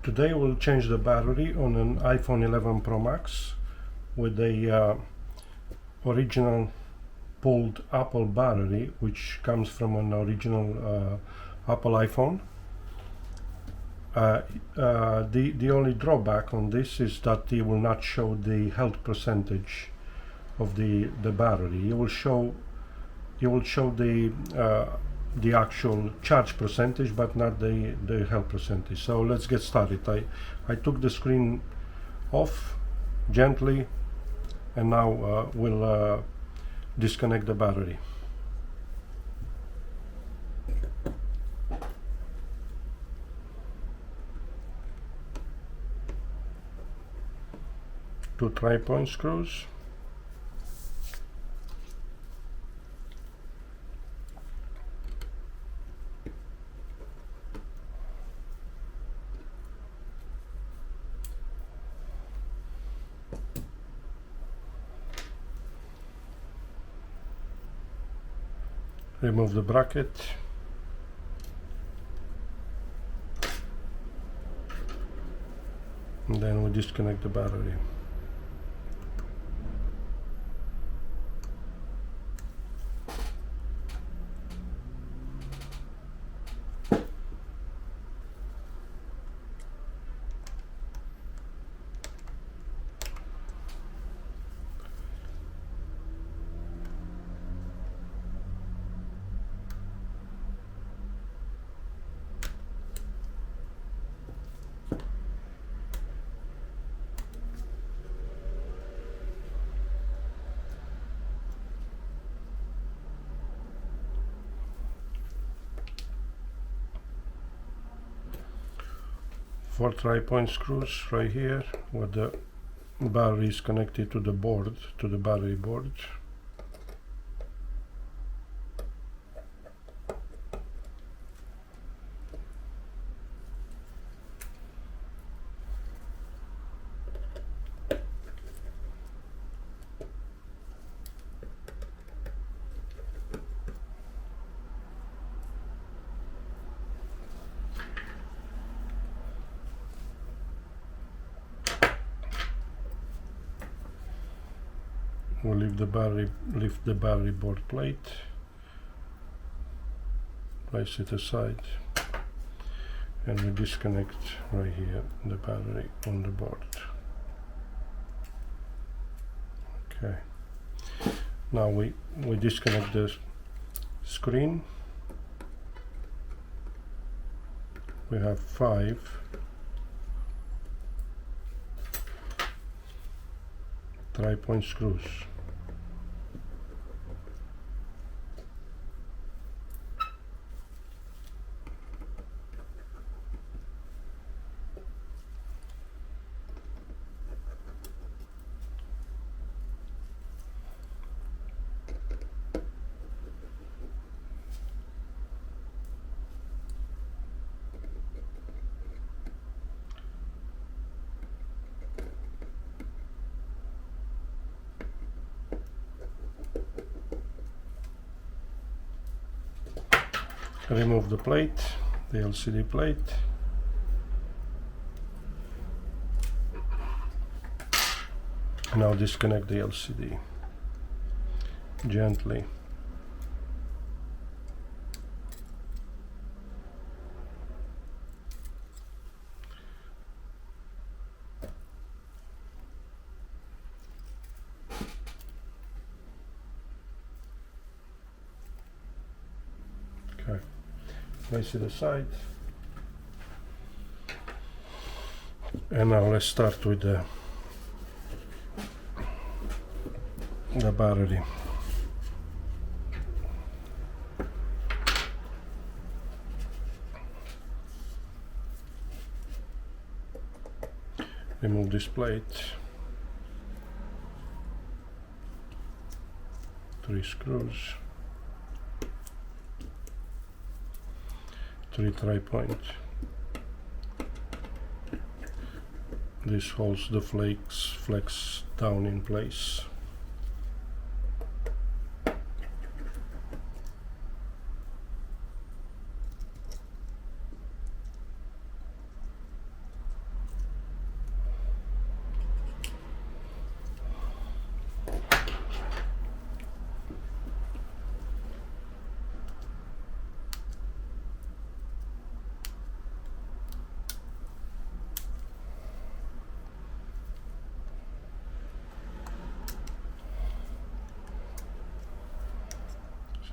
Today we'll change the battery on an iPhone 11 Pro Max with a original pulled Apple battery, which comes from an original Apple iPhone. The only drawback on this is that it will not show the health percentage of the battery. It will show the actual charge percentage, but not the health percentage. So let's get started. I took the screen off gently, and now we'll disconnect the battery. Two 3-point screws. Remove the bracket. And then we disconnect the battery. Four 3-point screws right here, where the battery is connected to the board, to the battery board. We'll lift the battery board plate, place it aside, and we disconnect right here the battery on the board. Okay. Now we disconnect the screen. We have 5 3-point screws. Remove the plate, the LCD plate. Now disconnect the LCD gently. Okay. Place it aside, and now let's start with the battery. Remove this plate, 3 screws, 3 3-point. This holds the flex down in place.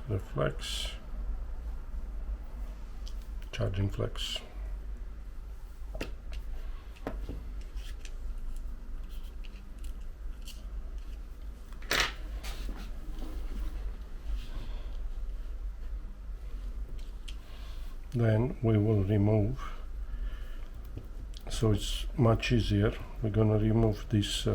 the flex, charging flex. Then we will remove, so it's much easier, we're gonna remove this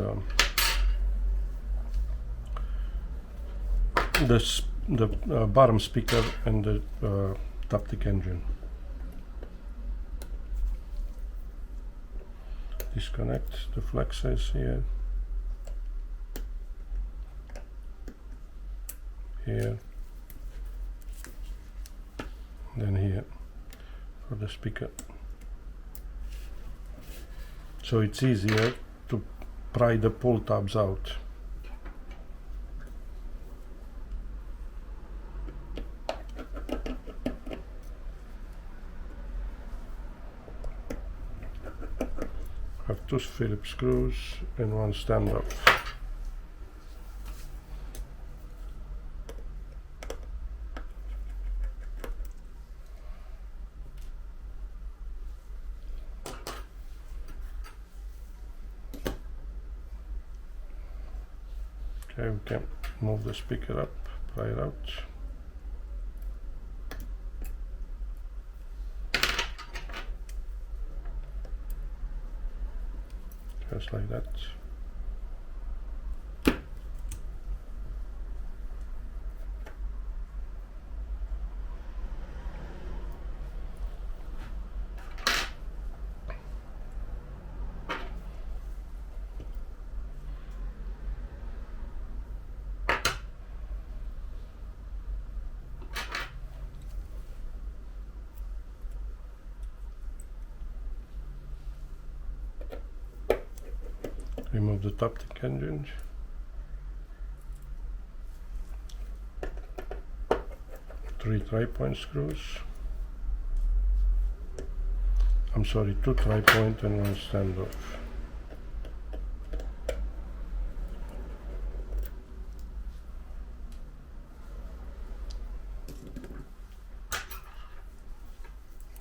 the bottom speaker and the Taptic engine. Disconnect the flexes here, here, then here for the speaker. So it's easier to pry the pull tabs out. Have two Phillips screws and one standoff. Okay, we can move the speaker up, pry it out. Just like that. Remove the Taptic engine. Three tri-point screws. I'm sorry, two tri-point and one standoff.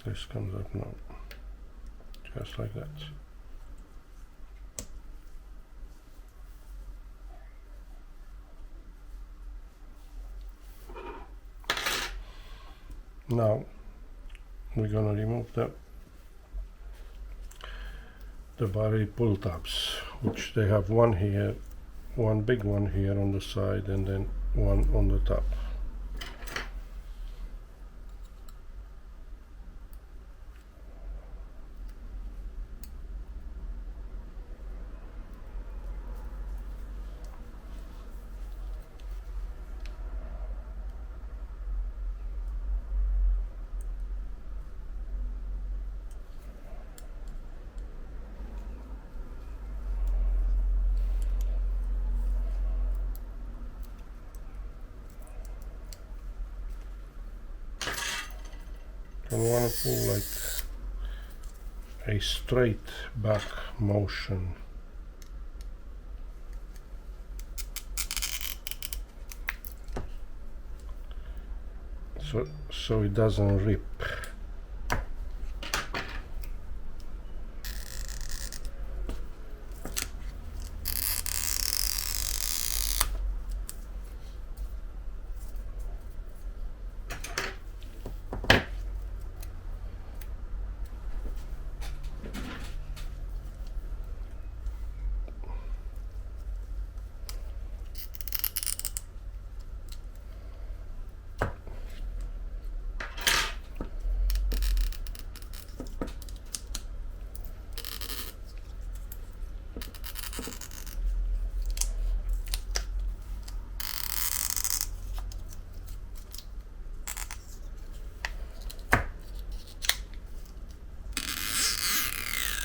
This comes up now, just like that. Now we're gonna remove the battery pull tabs, which they have one here, one big one here on the side, and then one on the top. I want to pull like a straight back motion. So it doesn't rip.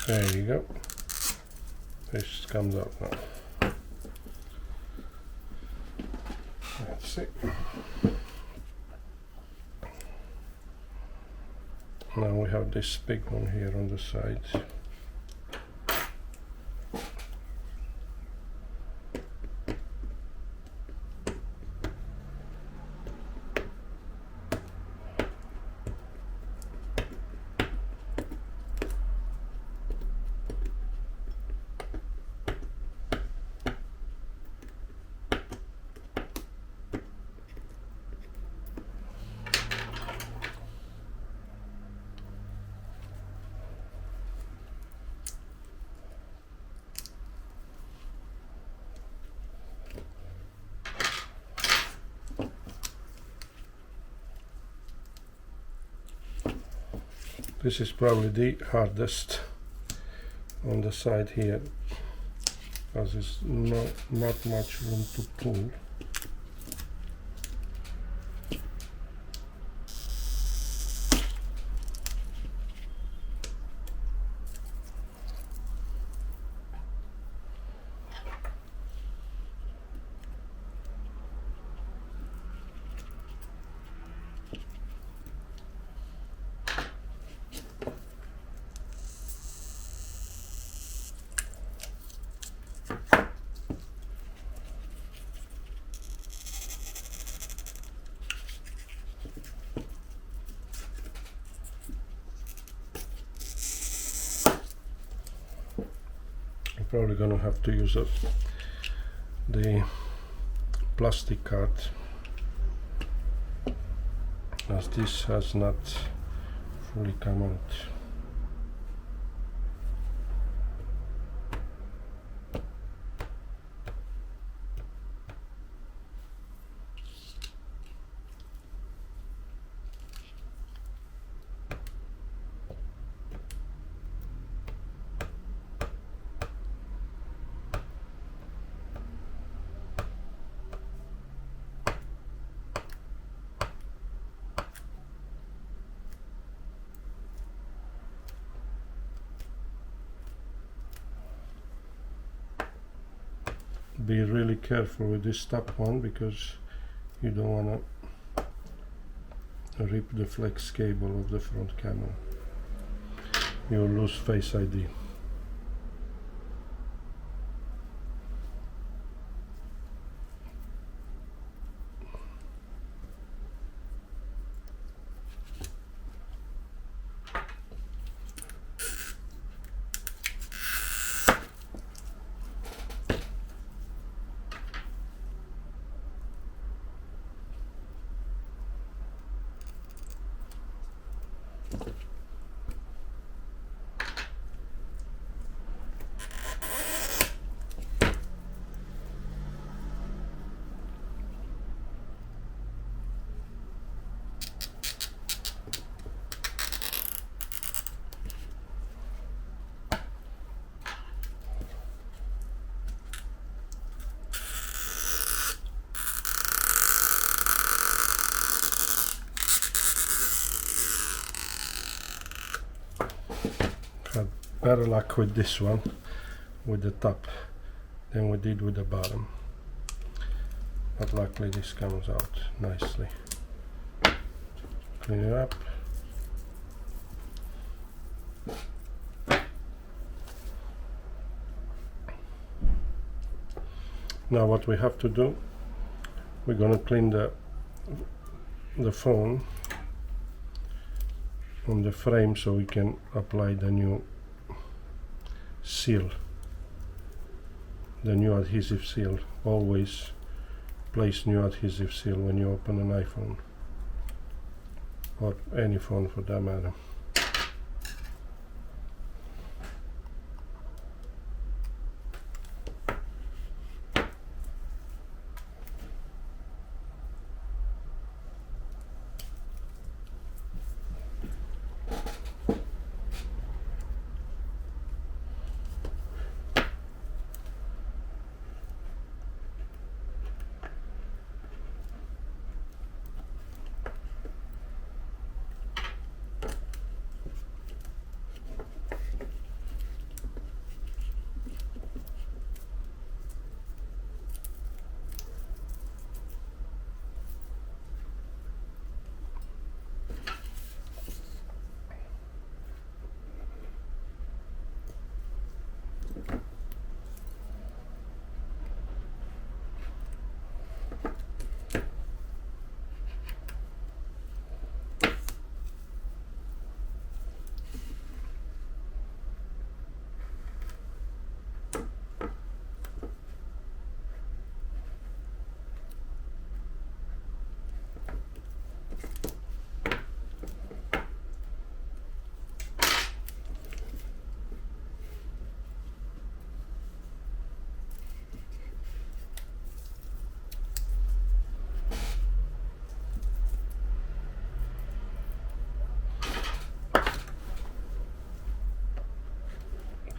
There you go. This comes up now. That's it. Now we have this big one here on the side. This is probably the hardest on the side here, because there's not much room to pull. Probably gonna have to use the plastic card, as this has not fully come out. Be really careful with this top one, because you don't want to rip the flex cable of the front camera. You'll lose Face ID. Had better luck with this one, with the top, than we did with the bottom, but luckily this comes out nicely. Clean it up. Now what we have to do, we're gonna clean the phone on the frame, so we can apply the new seal, the new adhesive seal. Always place new adhesive seal when you open an iPhone, or any phone for that matter.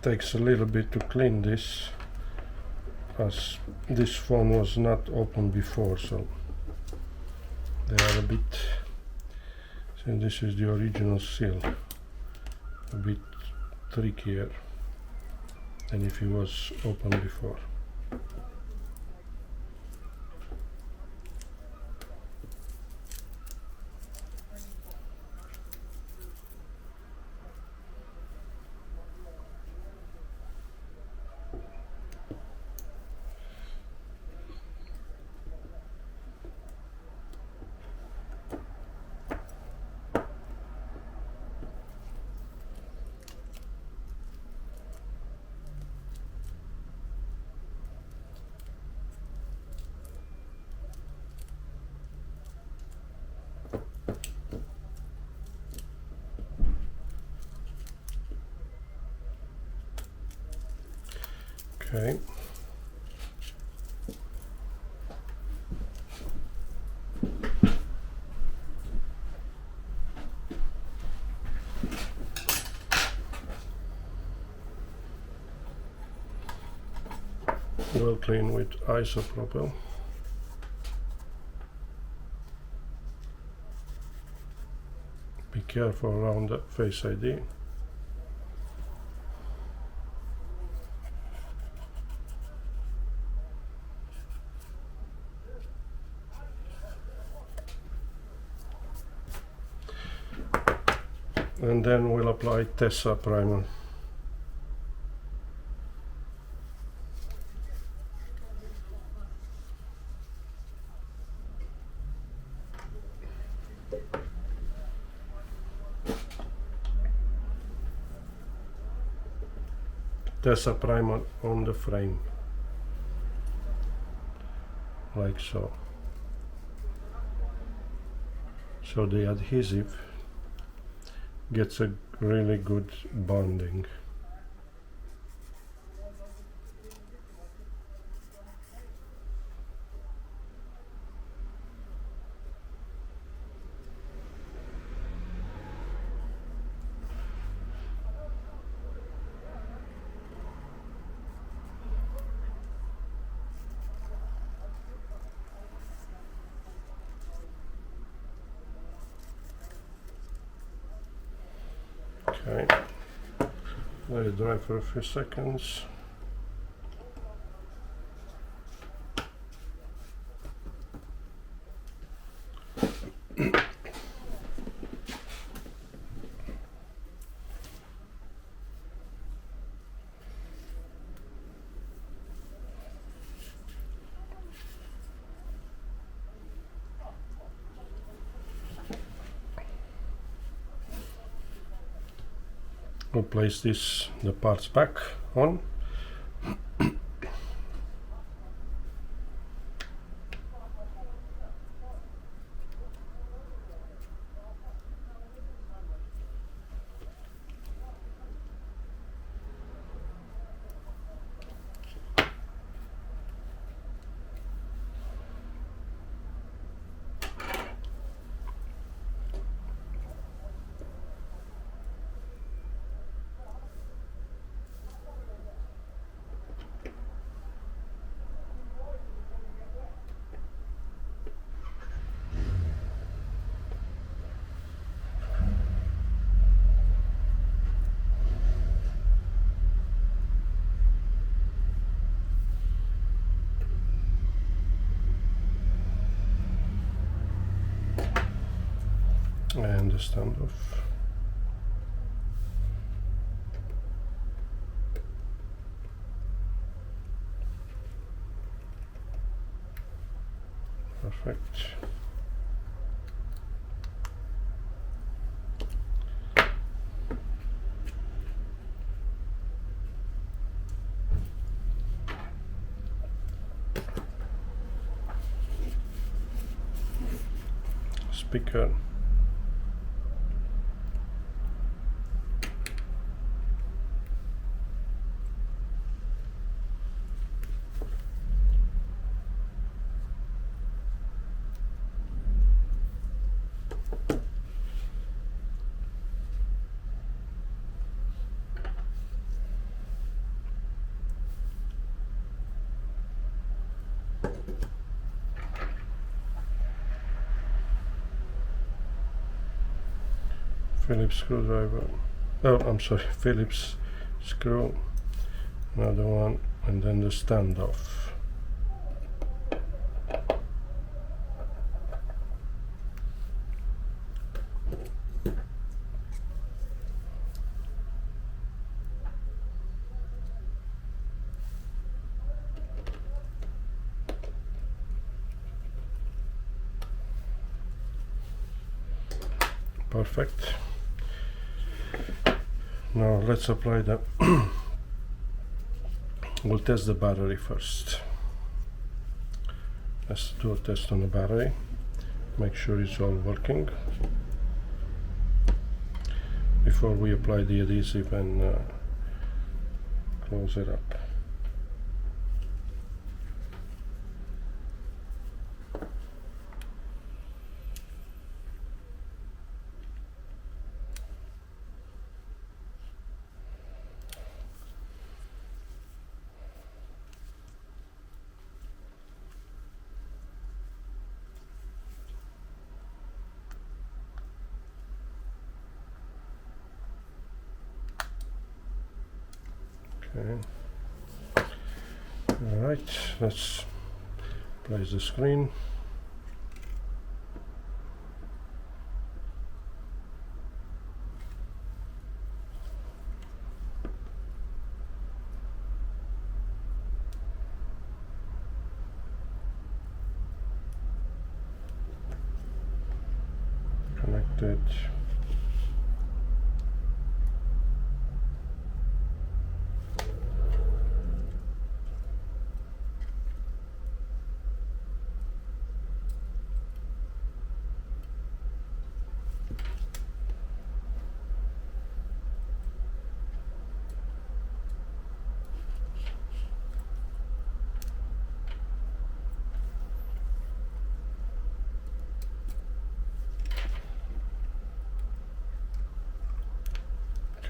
Takes a little bit to clean this, as this phone was not open before, so they are a bit, since this is the original seal, a bit trickier than if it was open before. Okay. Well clean with isopropyl. Be careful around the Face ID. And then we'll apply Tessa primer. Tessa primer on the frame, like so. So the adhesive gets a really good bonding. Okay, let it dry for a few seconds. We'll place the parts back on. And the standoff. Perfect. Speaker. Phillips screwdriver. Oh, I'm sorry, Phillips screw. Another one, and then the standoff. Perfect. Now let's apply the we'll test the battery first. Let's do a test on the battery, make sure it's all working before we apply the adhesive and close it up. Okay. All right, let's place the screen. Connect it.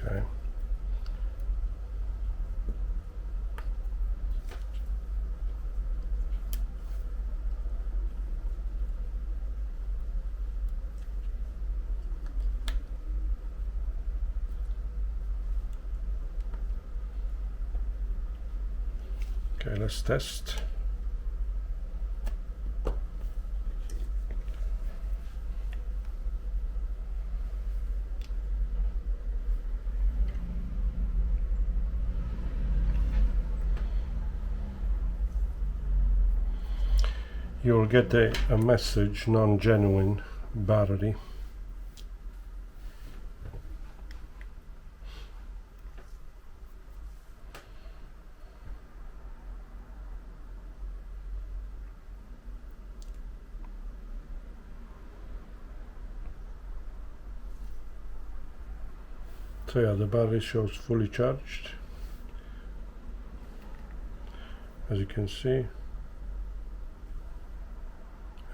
Okay. Okay, let's test. You'll get a message, non-genuine battery. So yeah, the battery shows fully charged, as you can see.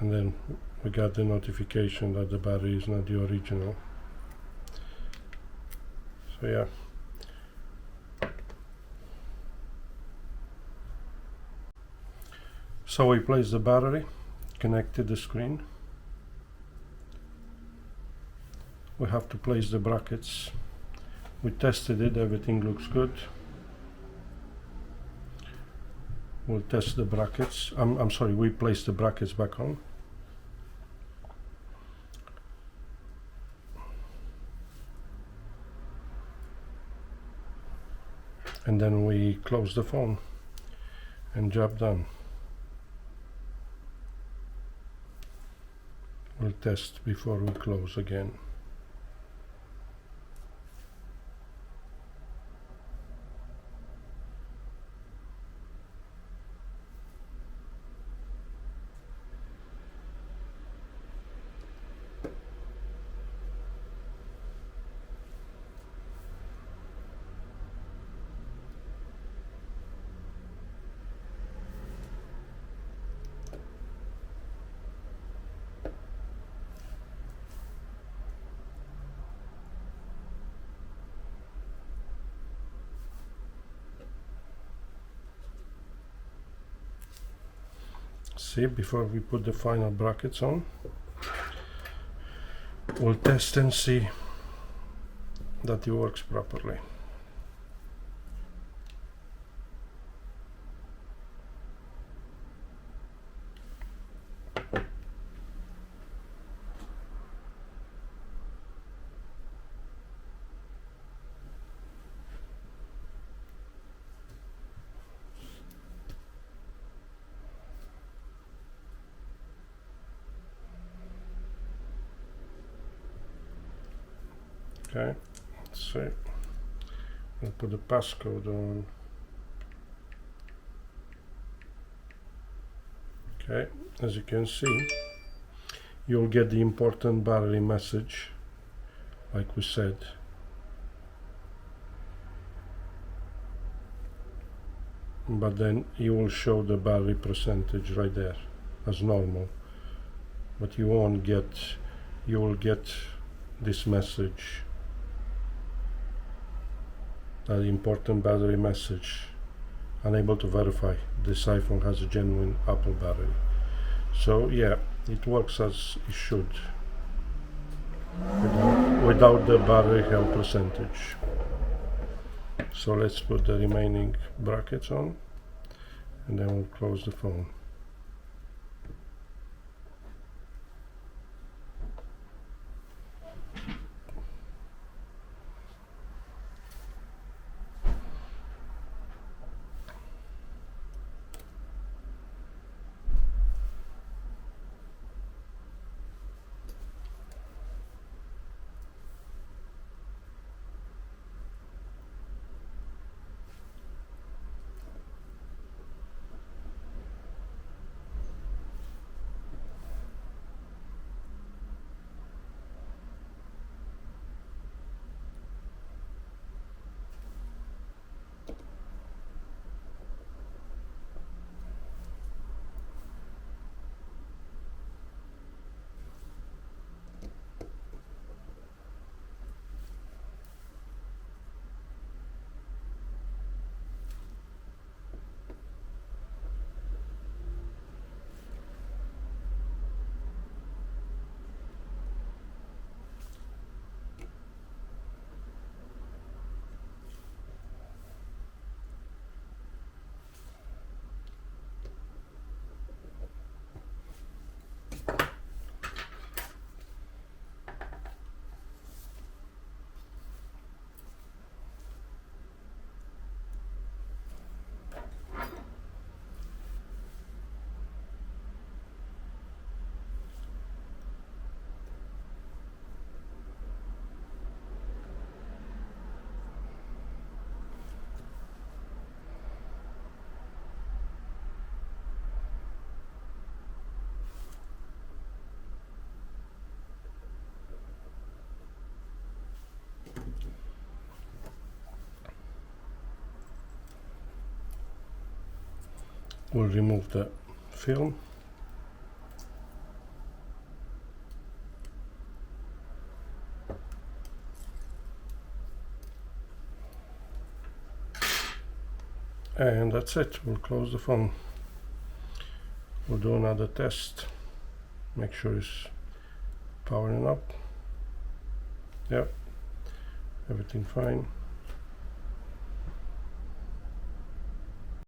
And then we got the notification that the battery is not the original. So yeah. So we placed the battery, connected the screen. We have to place the brackets. We tested it, everything looks good. We'll test the brackets. I'm sorry, we placed the brackets back on. And then we close the phone and job done. We'll test before we close again. See, before we put the final brackets on, we'll test and see that it works properly. Okay, let's see. I'll put the passcode on. Okay, as you can see, you'll get the important battery message, like we said. But then you will show the battery percentage right there as normal. But you won't get, you will get this message, that important battery message, unable to verify this iPhone has a genuine Apple battery. So yeah, it works as it should without the battery health percentage. So let's put the remaining brackets on and then we'll close the phone. We'll remove the film. And that's it, we'll close the phone. We'll do another test. Make sure it's powering up. Yep, everything fine.